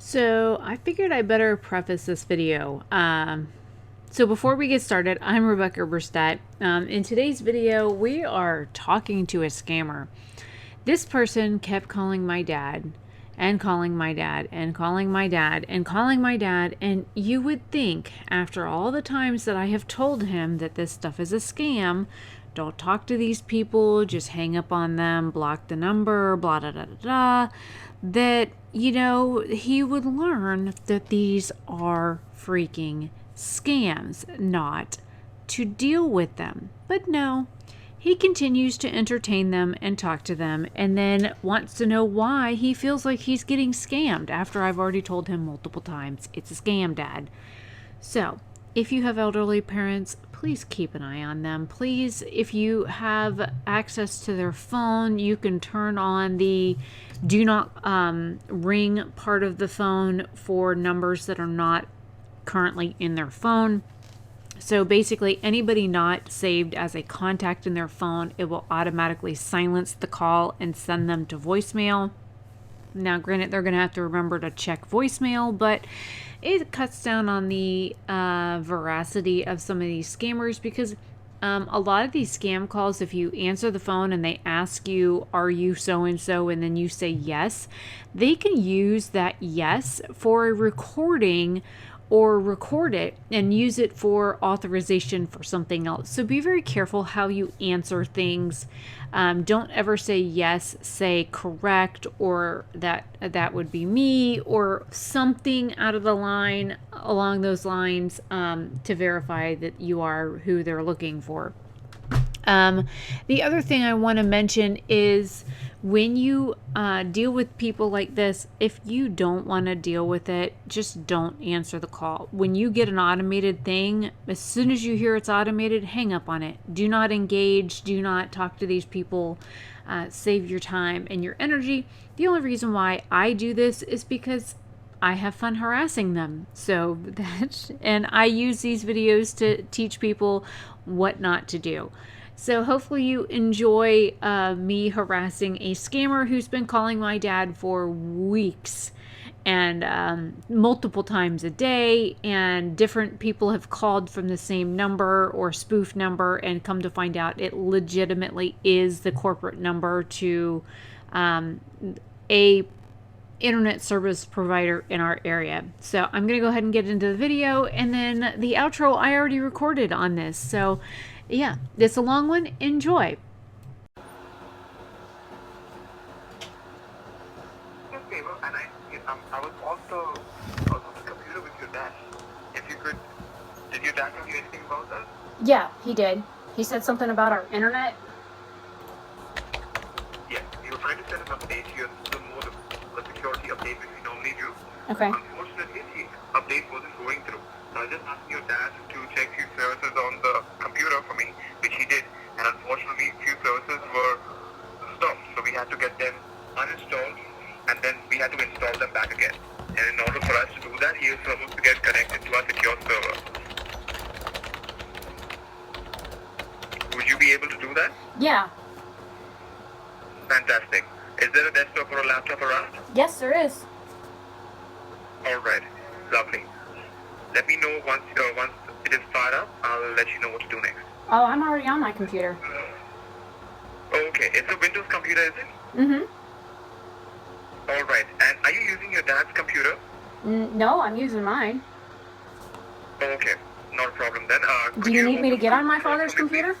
So I figured I better preface this video. So before we get started, I'm Rebecca Oberstadt. In today's video, we are talking to a scammer. This person kept calling my dad and calling my dad and calling my dad and calling my dad. And you would think after all the times that I have told him that this stuff is a scam, don't talk to these people, just hang up on them, block the number, blah, da, da, da, da, that, he would learn that these are freaking scams, not to deal with them. But no, he continues to entertain them and talk to them, and then wants to know why he feels like he's getting scammed after I've already told him multiple times it's a scam, Dad. So, if you have elderly parents, please keep an eye on them. Please, if you have access to their phone, you can turn on the do not ring part of the phone for numbers that are not currently in their phone. So basically, anybody not saved as a contact in their phone, it will automatically silence the call and send them to voicemail. Now, granted, they're going to have to remember to check voicemail, but it cuts down on the veracity of some of these scammers, because a lot of these scam calls, if you answer the phone and they ask you, are you so-and-so, and then you say yes, they can use that yes for a recording or record it and use it for authorization for something else. So be very careful how you answer things. Don't ever say yes, say correct, or that would be me, or something out of the line along those lines, to verify that you are who they're looking for. The other thing I want to mention is when you deal with people like this, if you don't want to deal with it, just don't answer the call. When you get an automated thing, as soon as you hear it's automated, hang up on it. Do not engage. Do not talk to these people. Save your time and your energy. The only reason why I do this is because I have fun harassing them. And I use these videos to teach people what not to do. So hopefully you enjoy me harassing a scammer who's been calling my dad for weeks, and multiple times a day, and different people have called from the same number or spoof number, and come to find out it legitimately is the corporate number to a internet service provider in our area. So I'm gonna go ahead and get into the video, and then the outro I already recorded on this. So yeah, it's a long one. Enjoy. Okay, well, and I was also on the computer with your dad. If you could, did your dad tell you anything about that? Yeah, he did. He said something about our internet. Yes, he was trying to send an update here, the modem, the security update which we normally do. Okay. Unfortunately, the update wasn't going through. So I just asked your dad to check few services on the computer for me, which he did. And unfortunately, few services were stopped. So we had to get them uninstalled, and then we had to install them back again. And in order for us to do that, he was supposed to get connected to our secure server. Would you be able to do that? Yeah. Fantastic. Is there a desktop or a laptop around? Yes, there is. Alright. Lovely. Let me know once it is fired up. I'll let you know what to do next. Oh, I'm already on my computer. Okay. It's a Windows computer, is it? Mm-hmm. Alright. And are you using your dad's computer? No, I'm using mine. Okay. Not a problem then. Do you need me to get on my father's computer?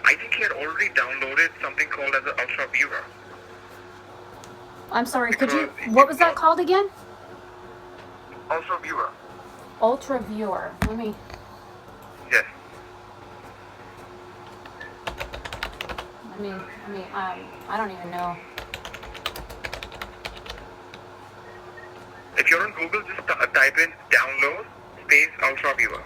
I think he had already downloaded something called as an Ultra Viewer. I'm sorry, could you... What was that called again? Ultra Viewer. Ultra Viewer. Let me... Yes. I don't even know. If you're on Google, just type in download space Ultra Viewer.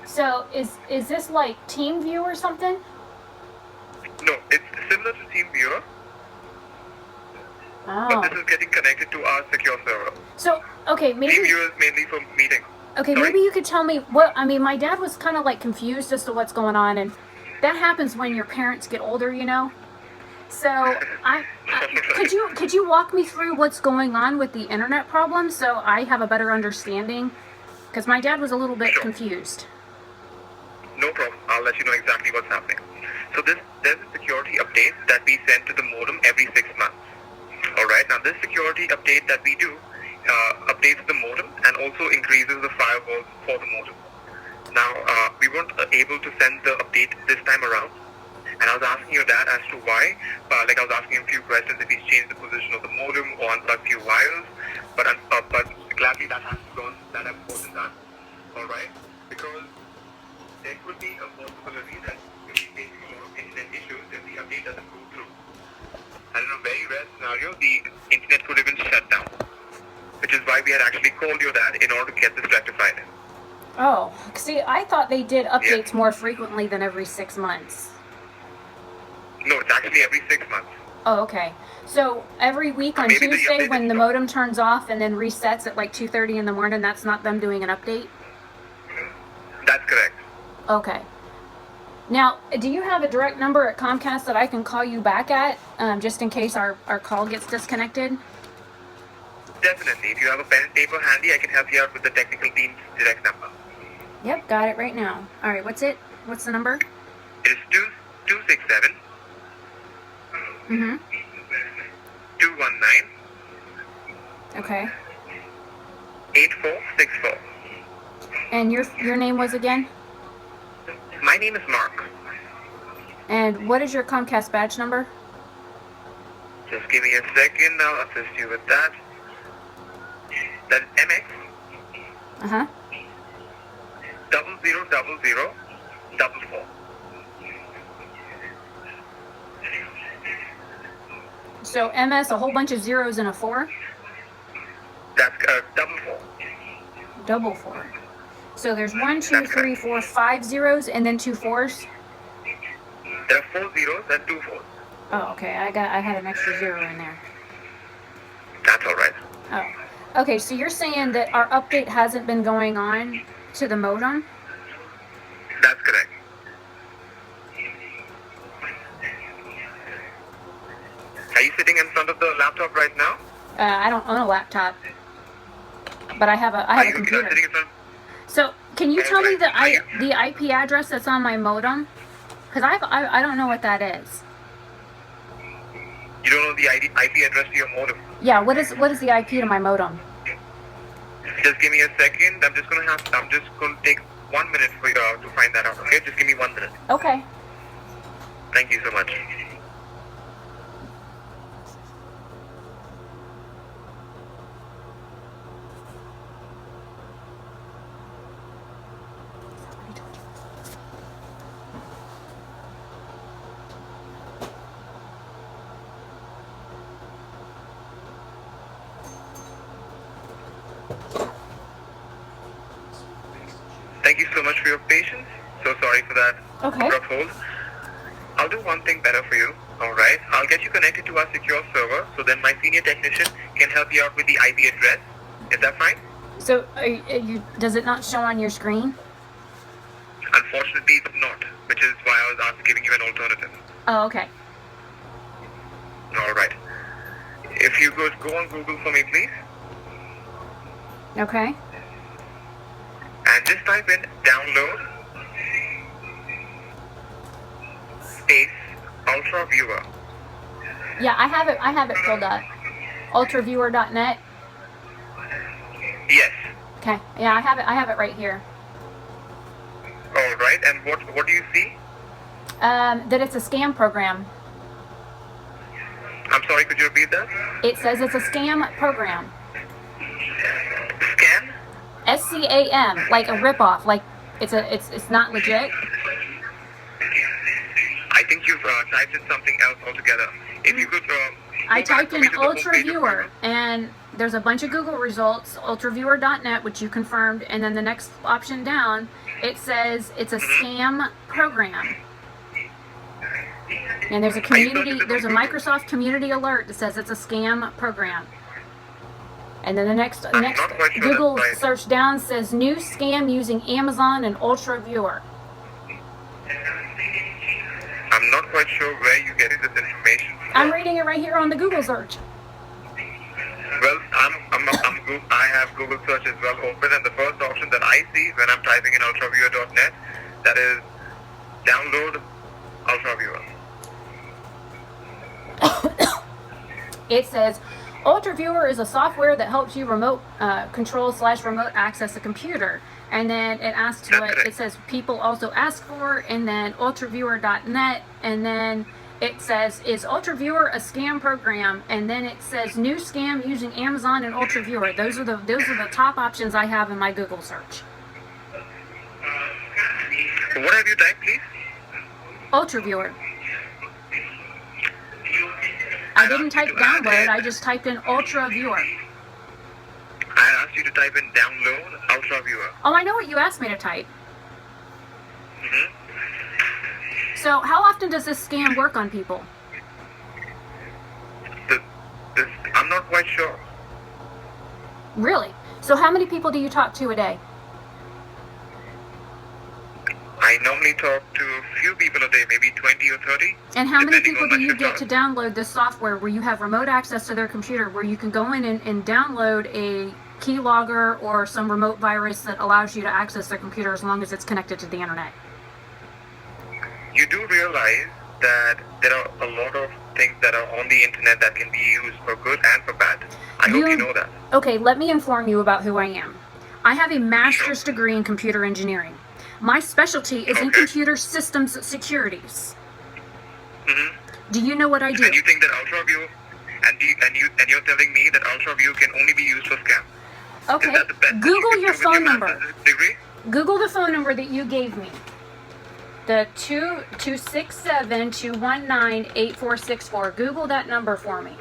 So, is this like TeamViewer or something? No, it's similar to TeamViewer, but this is getting connected to our secure server. So, okay, maybe... TeamViewer is mainly for meetings. Okay, Sorry? maybe you could tell me what... I mean, my dad was kind of like confused as to what's going on, and that happens when your parents get older, So could you walk me through what's going on with the internet problem so I have a better understanding? Because my dad was a little bit Sure. confused. No problem. I'll let you know exactly what's happening. So there's a security update that we send to the modem every 6 months. Alright, now this security update that we do updates the modem and also increases the firewall for the modem. Now, we weren't able to send the update this time around. And I was asking your dad as to why. Like I was asking him a few questions if he's changed the position of the modem or unplugged a few wires. But gladly that has gone, that has gotten done. Alright? Because there could be a possibility that if we face a lot of internet issues if the update doesn't go through. And in a very rare scenario, the internet could even shut down. Which is why we had actually called your dad in order to get this rectified. Oh, see, I thought they did updates more frequently than every 6 months. No, it's actually every 6 months. Oh, okay. So every week on Maybe the Tuesday update when is the not- modem turns off and then resets at like 2:30 in the morning, that's not them doing an update? That's correct. Okay. Now, do you have a direct number at Comcast that I can call you back at, just in case our call gets disconnected? Definitely. If you have a pen and paper handy, I can help you out with the technical team's direct number. Yep, got it right now. All right, what's it? What's the number? It is 267 Mm-hmm. 219 Okay. 8464. And your name was again? My name is Mark. And what is your Comcast badge number? Just give me a second. I'll assist you with that. That is MX Uh-huh. 000044. So MS, a whole bunch of zeros and a 4? That's 44. Double 4. So there's 1, 2, 3, 4, 5 zeros and then 2 4s? There are 4 zeros and 2 4s. Oh, okay. I had an extra 0 in there. That's alright. Oh. Okay, so you're saying that our update hasn't been going on to the modem? That's correct. Are you sitting in front of the laptop right now? I don't own a laptop, but I have a Are you computer. sitting in front? So, can you tell me Okay. the IP address that's on my modem? Because I don't know what that is. You don't know the IP address to your modem. Yeah, what is the IP to my modem? Just give me a second. I'm just gonna take 1 minute for you to find that out. Okay, just give me 1 minute. Okay. Thank you so much. Thank you so much for your patience. So sorry for that Okay. abrupt hold. I'll do one thing better for you. Alright, I'll get you connected to our secure server so then my senior technician can help you out with the IP address. Is that fine? So, does it not show on your screen? Unfortunately, it's not, which is why I was giving you an alternative. Oh, okay. Alright. If you could go on Google for me, please, Okay. and just type in download space Ultra Viewer. Yeah, I have it filled up. Ultraviewer.net. Yes. Okay. Yeah, I have it right here. Alright, and what do you see? That it's a scam program. I'm sorry, could you repeat that? It says it's a scam program. Scan? SCAM, like a ripoff, like it's not legit. I think you've typed in something else altogether. If you could... I go back typed for in me to the homepage of Ultraviewer, Google. and there's a bunch of Google results, ultraviewer.net, which you confirmed, and then the next option down, it says it's a scam program. And there's a there's a Microsoft community alert that says it's a scam program. And then the next not quite sure Google that's right. search down says new scam using Amazon and Ultraviewer. I'm not quite sure where you're getting this information from. I'm reading it right here on the Google search. Well, I have Google search as well open, and the first option that I see when I'm typing in ultraviewer.net, that is download ultraviewer. It says UltraViewer is a software that helps you remote control/remote access a computer. And then it asks what it says people also ask for, and then ultraviewer.net, and then it says, is UltraViewer a scam program? And then it says new scam using Amazon and UltraViewer. Those are the top options I have in my Google search. What have you typed, please? UltraViewer. I didn't type download, I just typed in UltraViewer. I asked you to type in download ultraviewer. Oh, I know what you asked me to type. Mm-hmm. So how often does this scam work on people? I'm not quite sure. Really? So how many people do you talk to a day? I normally talk to a few people a day, maybe 20 or 30. And how many depending people on do my you shift get to hours. download this software where you have remote access to their computer, where you can go in and download a keylogger or some remote virus that allows you to access their computer as long as it's connected to the internet? You do realize that there are a lot of things that are on the internet that can be used for good and for bad. I hope you know that. Okay, let me inform you about who I am. I have a master's degree in computer engineering. My specialty is in computer systems securities. Mm-hmm. Do you know what I do? And you think that UltraView, and you're telling me that UltraView can only be used for scam. Okay, Is that the best Google that you your can do with phone number. master's degree? Google the phone number that you gave me. The 267-219-8464. Google that number for me.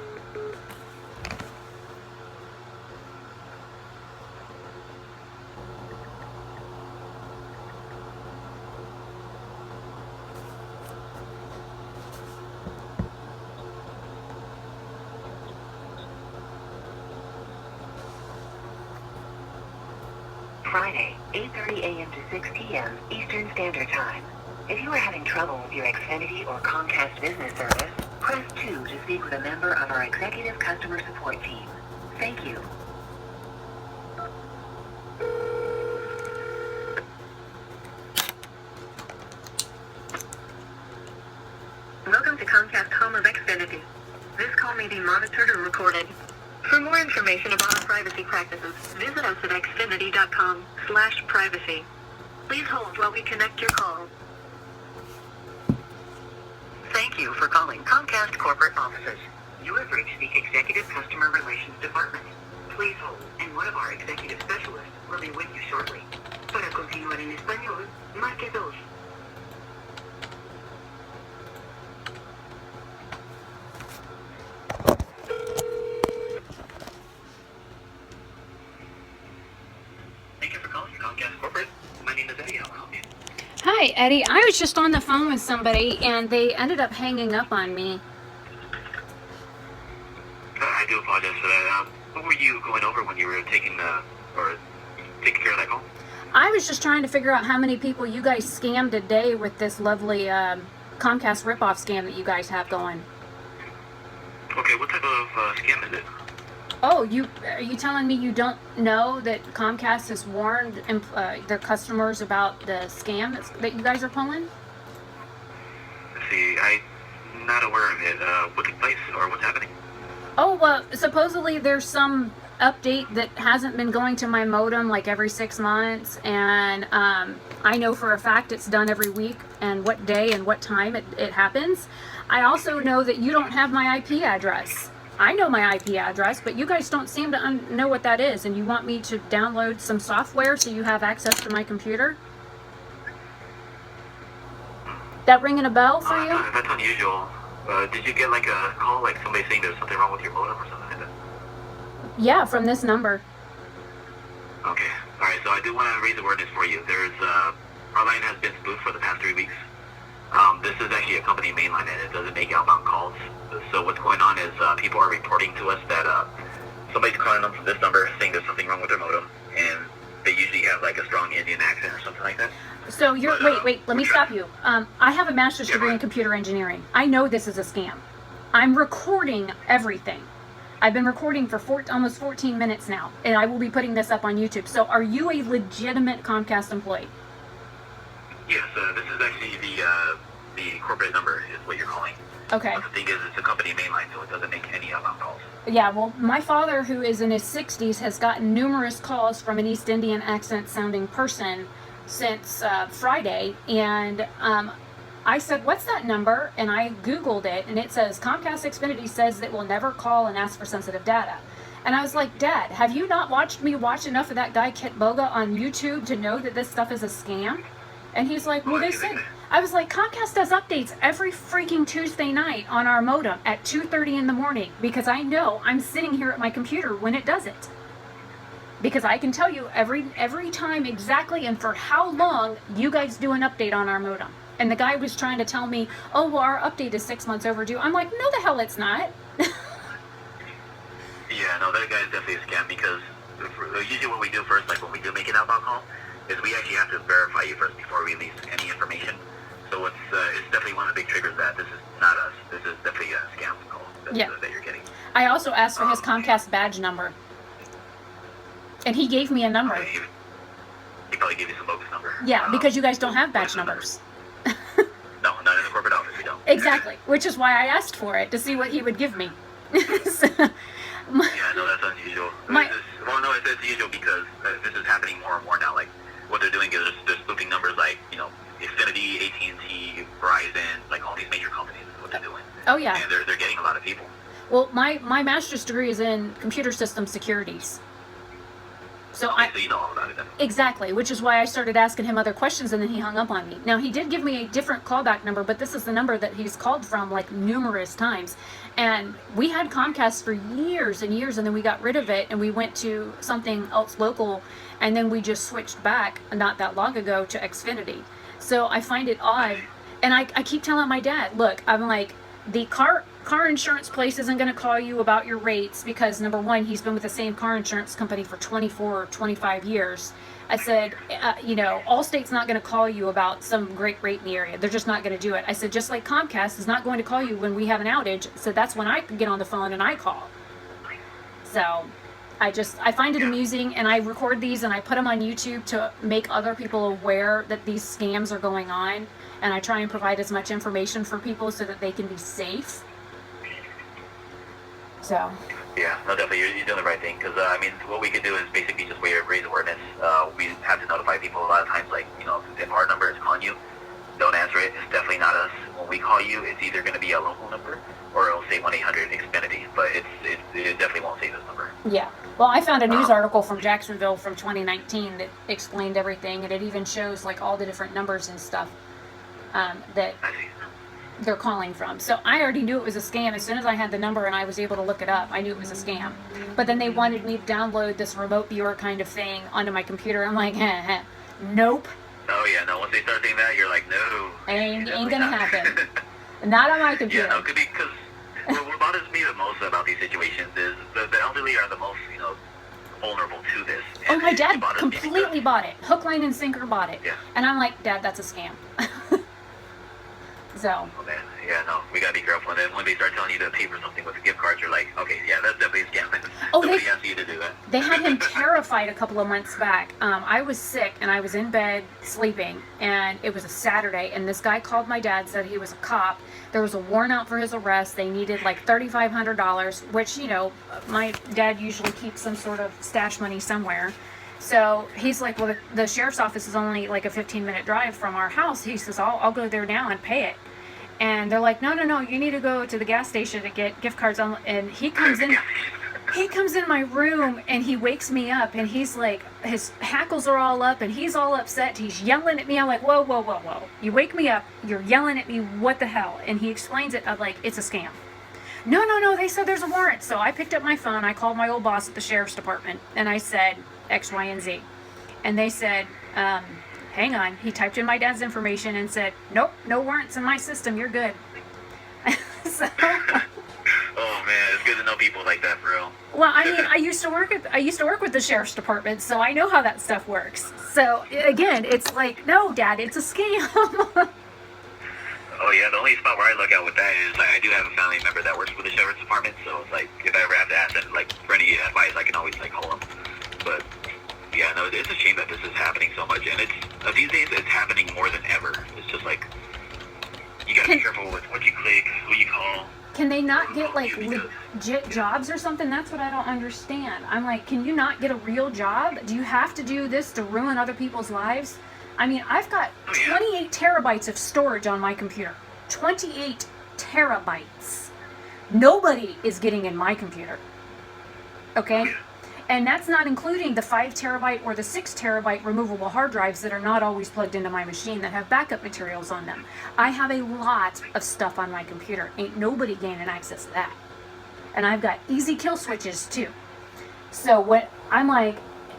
Friday, 8:30 a.m. to 6 p.m. Eastern Standard Time. If you are having trouble with your Xfinity or Comcast business service, press 2 to speak with a member of our executive customer support team. Thank you. Welcome to Comcast Home of Xfinity. This call may be monitored or recorded. For more information about our privacy practices, visit us at xfinity.com/privacy. Please hold while we connect your call. Thank you for calling Comcast corporate offices. You have reached the Executive Customer Relations Department. Please hold, and one of our executive specialists will be with you shortly. Para continuar en español, marque 2. Thank you for calling Comcast Corporate. My name is Eddie. How can I help you? Hi, Eddie. I was just on the phone with somebody and they ended up hanging up on me. I do apologize for that. What were you going over when you were taking care of that call? I was just trying to figure out how many people you guys scammed a day with this lovely Comcast ripoff scam that you guys have going. Okay, what type of scam is it? Oh, are you telling me you don't know that Comcast has warned their customers about the scam that you guys are pulling? Let's see, I'm not aware of it. What took place or what's happening? Oh, well, supposedly there's some update that hasn't been going to my modem like every 6 months, and I know for a fact it's done every week and what day and what time it happens. I also know that you don't have my IP address. I know my IP address, but you guys don't seem to know what that is, and you want me to download some software so you have access to my computer? That ringing a bell for you? That's unusual. Did you get like a call, like somebody saying there's something wrong with your modem or something like that? Yeah, from this number. Okay. Alright, so I do want to raise awareness for you. Our line has been spoofed for the past 3 weeks. This is actually a company mainline and it doesn't make outbound calls. So what's going on is people are reporting to us that somebody's calling them from this number saying there's something wrong with their modem, and they usually have like a strong Indian accent or something like that. So wait, let me stop you. I have a master's degree in computer engineering. I know this is a scam. I'm recording everything. I've been recording for almost 14 minutes now, and I will be putting this up on YouTube. So are you a legitimate Comcast employee? Yes, this is actually the corporate number is what you're calling. Okay. But the thing is, it's a company mainline, so it doesn't make any outbound calls. Yeah, well, my father, who is in his 60s, has gotten numerous calls from an East Indian accent sounding person since Friday, and I said, what's that number? And I Googled it, and it says, Comcast Xfinity says that we'll never call and ask for sensitive data. And I was like, Dad, have you not watched me watch enough of that guy Kit Boga on YouTube to know that this stuff is a scam? And he's like, well, they said, I was like, Comcast does updates every freaking Tuesday night on our modem at 2:30 in the morning, because I know I'm sitting here at my computer when it does it. Because I can tell you every time exactly and for how long you guys do an update on our modem. And the guy was trying to tell me, oh, well, our update is 6 months overdue. I'm like, no, the hell it's not. Yeah, no, that guy's definitely a scam, because usually what we do first, like when we do make an outbound call, is we actually have to verify you first before we release any information. So it's definitely one of the big triggers that this is not us. This is definitely a scam call that you're getting. I also asked for his Comcast badge number. And he gave me a number. He probably gave you some bogus number. Yeah, because you guys don't have badge numbers. No, not in the corporate office, we don't. Exactly, which is why I asked for it, to see what he would give me. So, Yeah, no, that's unusual. Well, no, it's usual because this is happening more and more now. Like, what they're doing is they're spoofing numbers like, Xfinity, AT&T, Verizon, like all these major companies is what they're doing. Oh, yeah. And they're getting a lot of people. Well, my master's degree is in computer system securities. So So you know all about it then. Exactly, which is why I started asking him other questions, and then he hung up on me. Now, he did give me a different callback number, but this is the number that he's called from like numerous times. And we had Comcast for years and years, and then we got rid of it, and we went to something else local, and then we just switched back not that long ago to Xfinity. So I find it odd, and I keep telling my dad, look, I'm like, the car insurance place isn't going to call you about your rates because, number one, he's been with the same car insurance company for 24 or 25 years. I said, Allstate's not going to call you about some great rate in the area. They're just not going to do it. I said, just like Comcast is not going to call you when we have an outage. So that's when I get on the phone and I call. So I find it amusing, and I record these and I put them on YouTube to make other people aware that these scams are going on. And I try and provide as much information for people so that they can be safe. So. Yeah, no, definitely, you're doing the right thing, because, what we can do is basically just raise awareness. We have to notify people a lot of times, like, if our number is calling you, don't answer it. It's definitely not us. When we call you, it's either going to be a local number, or it'll say 1-800-XFINITY, but it definitely won't say this number. Yeah. Well, I found a news article from Jacksonville from 2019 that explained everything, and it even shows, like, all the different numbers and stuff that they're calling from. So I already knew it was a scam. As soon as I had the number and I was able to look it up, I knew it was a scam. But then they wanted me to download this remote viewer kind of thing onto my computer. I'm like, nope. Oh, yeah, no, once they start saying that, you're like, no. Ain't gonna happen. Not on my computer. Yeah, no, because what bothers me the most about these situations is the elderly are the most, vulnerable to this. Oh, my dad completely bought it. Hook, line, and sinker bought it. Yeah. And I'm like, Dad, that's a scam. So. Oh, man. Yeah, no, we gotta be careful. And then when they start telling you to pay for something with a gift card, you're like, okay, yeah, that's definitely a scam. Nobody asked you to do that. They had him terrified a couple of months back. I was sick, and I was in bed sleeping, and it was a Saturday, and this guy called my dad, said he was a cop. There was a warrant out for his arrest. They needed like $3,500, which, my dad usually keeps some sort of stash money somewhere. So he's like, well, the sheriff's office is only like a 15-minute drive from our house. He says, I'll go there now and pay it. And they're like, no, you need to go to the gas station to get gift cards. And he comes in my room, and he wakes me up, and he's like, his hackles are all up, and he's all upset. He's yelling at me. I'm like, whoa. You wake me up. You're yelling at me. What the hell? And he explains it. I'm like, it's a scam. No, they said there's a warrant. So I picked up my phone. I called my old boss at the sheriff's department, and I said X, Y, and Z. And they said, hang on. He typed in my dad's information and said, nope, no warrants in my system. You're good. So. Oh man, it's good to know people like that, for real. Well, I used to work with the sheriff's department, so I know how that stuff works. So again, it's like, no, Dad, it's a scam. Oh yeah, the only spot where I look out with that is I do have a family member that works with the sheriff's department, so it's like if I ever have to ask them like for any advice, I can always like call them. But yeah, no, it's a shame that this is happening so much, and it's these days it's happening more than ever. It's just like you gotta be careful with what you click, who you call. Can they not get like legit jobs or something? That's what I don't understand. I'm like, can you not get a real job? Do you have to do this to ruin other people's lives? I mean, I've got 28 terabytes of storage on my computer. 28 terabytes. Nobody is getting in my computer. Okay? And that's not including the 5 terabyte or the 6 terabyte removable hard drives that are not always plugged into my machine that have backup materials on them. I have a lot of stuff on my computer. Ain't nobody gaining access to that. And I've got easy kill switches too. So what I'm like,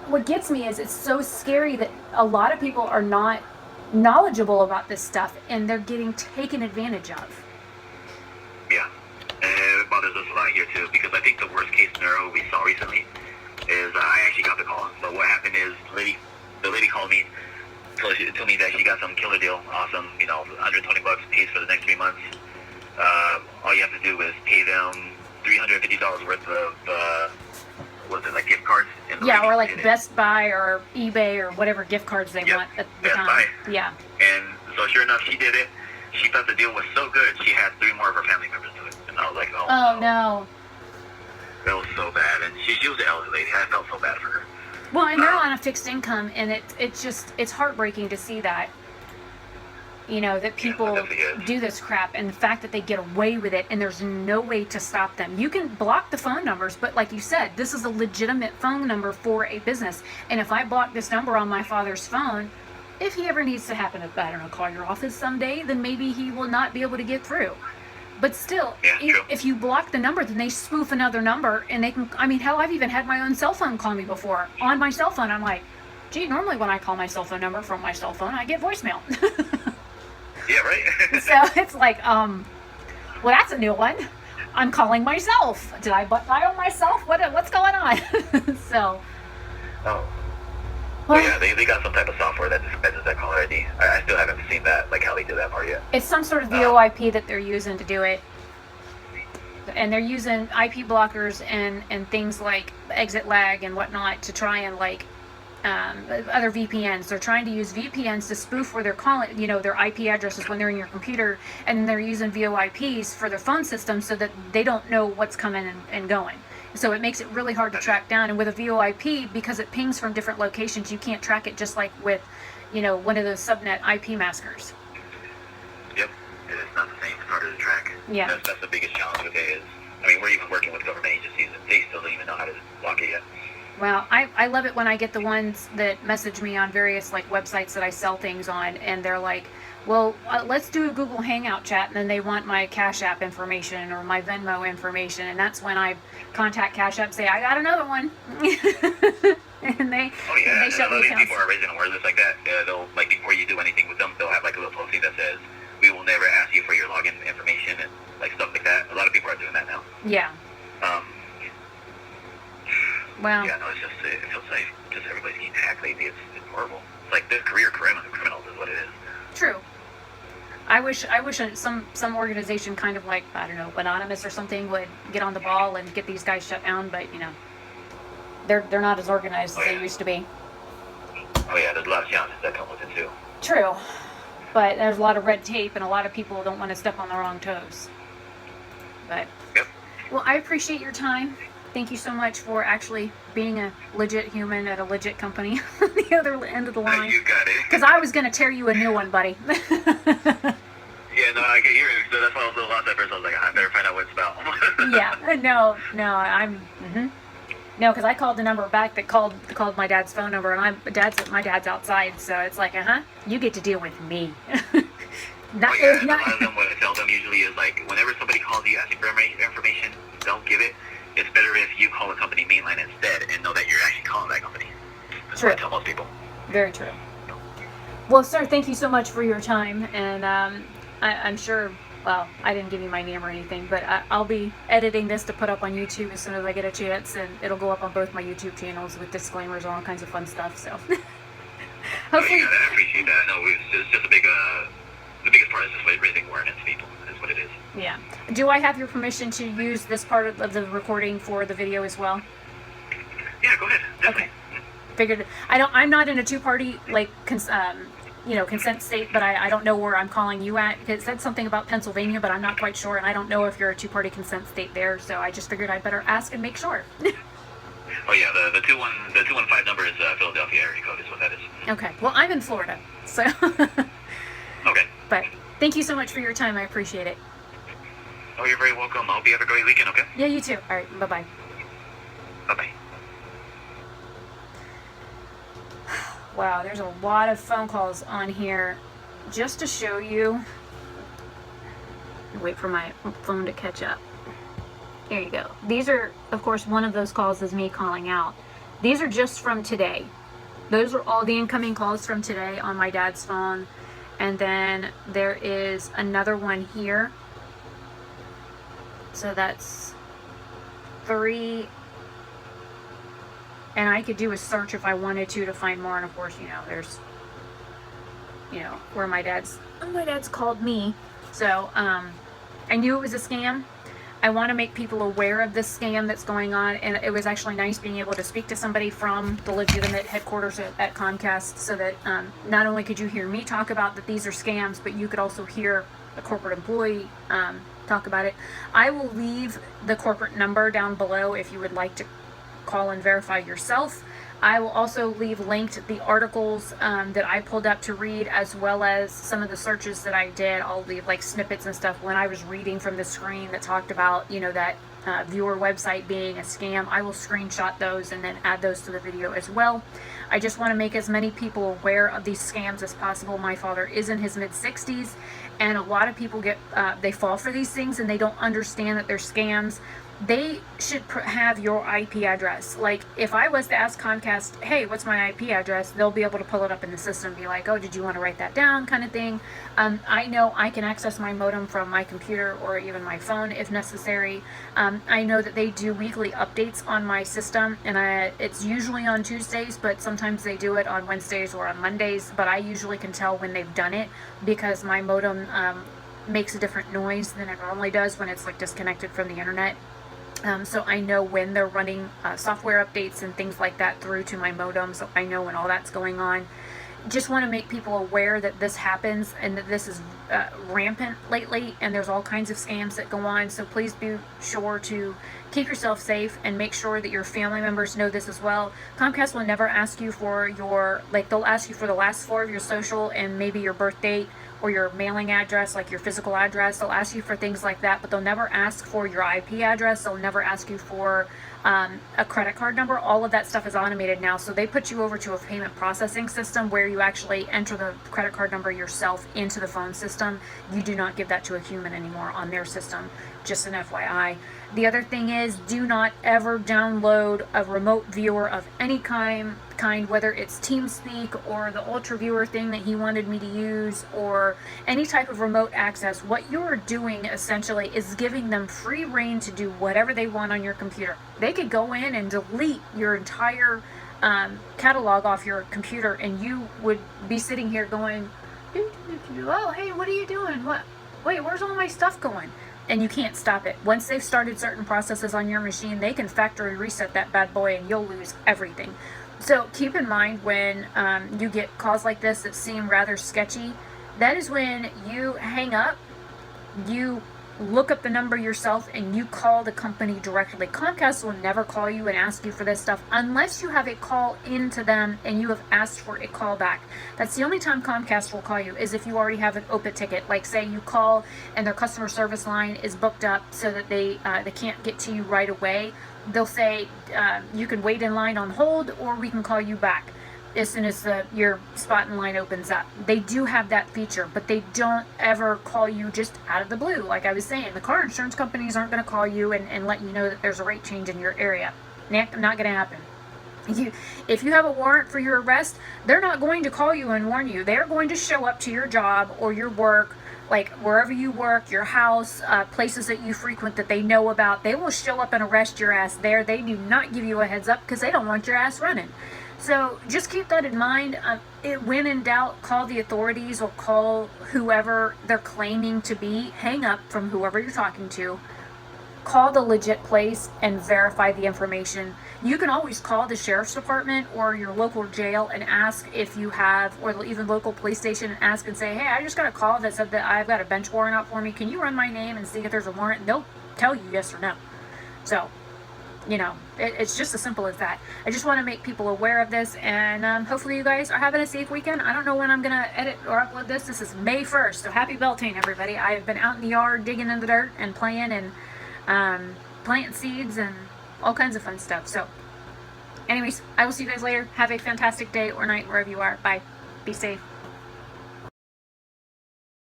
what gets me is it's so scary that a lot of people are not knowledgeable about this stuff and they're getting taken advantage of. Yeah, and it bothers us a lot here too, because I think the worst case scenario we saw recently is I actually got the call. So what happened is the lady called me, told me that she got some killer deal, awesome, you know, $120 pays for the next 3 months. All you have to do is pay them $350 worth of was it like gift cards? And Yeah, or like Best Buy or eBay or whatever gift cards they want at the Best time. Buy. Yeah. And so sure enough, she did it. She thought the deal was so good, she had 3 more of her family members do it. And I was like, Oh no. That was so bad. And she was an elderly lady. I felt so bad for her. Well, and they're on a fixed income, and it's heartbreaking to see that. You know, that people do this crap, and the fact that they get away with it, and there's no way to stop them. You can block the phone numbers, but like you said, this is a legitimate phone number for a business. And if I block this number on my father's phone, if he ever needs to happen to, I don't know, call your office someday, then maybe he will not be able to get through. But still, if you block the number, then they spoof another number, and they can, I mean, hell, I've even had my own cell phone call me before. On my cell phone, I'm like, gee, normally when I call my cell phone number from my cell phone, I get voicemail. Yeah, right? So it's like, well, that's a new one. I'm calling myself. Did I dial myself? What's going on? So. Oh. Well, yeah, they got some type of software that dispenses that caller ID. I still haven't seen that, like how they did that part yet. It's some sort of VoIP that they're using to do it. And they're using IP blockers and things like exit lag and whatnot to try and like other VPNs. They're trying to use VPNs to spoof where they're calling, you know, their IP addresses when they're in your computer, and they're using VoIPs for their phone system so that they don't know what's coming and going. So it makes it really hard to track down. And with a VoIP, because it pings from different locations, you can't track it just like with, you know, one of those subnet IP maskers. Yep, it's not the same. It's harder to track. Yeah. That's the biggest challenge with it is, I mean, we're even working with government agencies and they still don't even know how to block it yet. Well, I love it when I get the ones that message me on various like websites that I sell things on, and they're like, well, let's do a Google Hangout chat, and then they want my Cash App information or my Venmo information, and that's when I contact Cash App, say, I got another one. And they shut me accounts. People are raising awareness like that. They'll, like, before you do anything with them, they'll have like a little posting that says, we will never ask you for your login information and like stuff like that. A lot of people are doing that now. Yeah. Well. Yeah, no, it feels like just everybody's getting hacked lately. It's horrible. It's like the career criminals is what it is. True. I wish some organization kind of like, I don't know, Anonymous or something would get on the ball and get these guys shut down, but you know, they're not as organized as they used to be. Oh yeah, there's a lot of challenges that come with it too. True. But there's a lot of red tape and a lot of people don't want to step on the wrong toes. But yep. Well, I appreciate your time. Thank you so much for actually being a legit human at a legit company on the other end of the line. You got it. Because I was going to tear you a new one, buddy. Yeah, no, I can hear it. So that's why I was a little lost at first. I was like, I better find out what it's about. Yeah, no, because I called the number back that called my dad's phone number, and my dad's outside, so it's like, you get to deal with me. A lot of them, what I tell them usually is like, whenever somebody calls you asking for information, don't give it. It's better if you call the company mainline instead and know that you're actually calling that company. That's what I tell most people. Very true. Well, sir, thank you so much for your time, and I'm sure, well, I didn't give you my name or anything, but I'll be editing this to put up on YouTube as soon as I get a chance, and it'll go up on both my YouTube channels with disclaimers and all kinds of fun stuff, so. Hopefully. I appreciate that. No, it's just the biggest far as just raising awareness, people is what it is. Yeah. Do I have your permission to use this part of the recording for the video as well? Yeah, go ahead. Definitely. Okay. Figured. I'm not in a two-party consent state, but I don't know where I'm calling you at. It said something about Pennsylvania, but I'm not quite sure, and I don't know if you're a two-party consent state there. So I just figured I'd better ask and make sure. Oh yeah, the 215 number is Philadelphia area code is what that is. Okay. Well, I'm in Florida, so. Okay. But thank you so much for your time. I appreciate it. Oh, you're very welcome. I hope you have a great weekend. Okay. Yeah, you too. All right. Bye-bye. Bye-bye. Wow, there's a lot of phone calls on here. Just to show you. Wait for my phone to catch up. There you go. These are, of course, one of those calls is me calling out. These are just from today. Those are all the incoming calls from today on my dad's phone. And then there is another one here. So that's 3. And I could do a search if I wanted to find more. And of course, there's, where my dad's called me. So, I knew it was a scam. I want to make people aware of this scam that's going on. And it was actually nice being able to speak to somebody from the legitimate headquarters at Comcast so that not only could you hear me talk about that these are scams, but you could also hear a corporate employee talk about it. I will leave the corporate number down below if you would like to call and verify yourself. I will also leave linked the articles that I pulled up to read, as well as some of the searches that I did. I'll leave like snippets and stuff when I was reading from the screen that talked about, that viewer website being a scam. I will screenshot those and then add those to the video as well. I just want to make as many people aware of these scams as possible. My father is in his mid-60s, and a lot of people they fall for these things and they don't understand that they're scams. They should have your IP address. Like, if I was to ask Comcast, hey, what's my IP address? They'll be able to pull it up in the system and be like, oh, did you want to write that down, kind of thing. I know I can access my modem from my computer or even my phone if necessary. I know that they do weekly updates on my system, and it's usually on Tuesdays, but sometimes they do it on Wednesdays or on Mondays. But I usually can tell when they've done it because my modem makes a different noise than it normally does when it's like disconnected from the internet. So I know when they're running software updates and things like that through to my modem, so I know when all that's going on. Just want to make people aware that this happens and that this is rampant lately, and there's all kinds of scams that go on. So please be sure to keep yourself safe and make sure that your family members know this as well. Comcast will never ask you for they'll ask you for the last 4 of your social and maybe your birth date or your mailing address, like your physical address. They'll ask you for things like that, but they'll never ask for your IP address. They'll never ask you for a credit card number. All of that stuff is automated now. So they put you over to a payment processing system where you actually enter the credit card number yourself into the phone system. You do not give that to a human anymore on their system. Just an FYI. The other thing is, do not ever download a remote viewer of any kind, whether it's TeamSpeak or the Ultra Viewer thing that he wanted me to use, or any type of remote access. What you're doing essentially is giving them free reign to do whatever they want on your computer. They could go in and delete your entire catalog off your computer, and you would be sitting here going, oh, hey, what are you doing? What? Wait, where's all my stuff going? And you can't stop it. Once they've started certain processes on your machine, they can factory reset that bad boy and you'll lose everything. So keep in mind when you get calls like this that seem rather sketchy, that is when you hang up, you look up the number yourself, and you call the company directly. Comcast will never call you and ask you for this stuff unless you have a call into them and you have asked for a call back. That's the only time Comcast will call you, is if you already have an open ticket. Like, say you call and their customer service line is booked up so that they can't get to you right away. They'll say you can wait in line on hold, or we can call you back as soon as your spot in line opens up. They do have that feature, but they don't ever call you just out of the blue. Like I was saying, the car insurance companies aren't going to call you and let you know that there's a rate change in your area. Not going to happen. If you have a warrant for your arrest, they're not going to call you and warn you. They're going to show up to your job or your work, like wherever you work, your house, places that you frequent that they know about. They will show up and arrest your ass there. They do not give you a heads up because they don't want your ass running. So just keep that in mind. When in doubt, call the authorities or call whoever they're claiming to be. Hang up from whoever you're talking to. Call the legit place and verify the information. You can always call the sheriff's department or your local jail and ask if you have, or even local police station, and ask and say, hey, I just got a call that said that I've got a bench warrant out for me. Can you run my name and see if there's a warrant? And they'll tell you yes or no. So, you know, it's just as simple as that. I just want to make people aware of this, and hopefully you guys are having a safe weekend. I don't know when I'm going to edit or upload this. This is May 1st, so happy Beltane, everybody. I've been out in the yard digging in the dirt and playing and planting seeds and all kinds of fun stuff. So anyways, I will see you guys later. Have a fantastic day or night wherever you are. Bye. Be safe.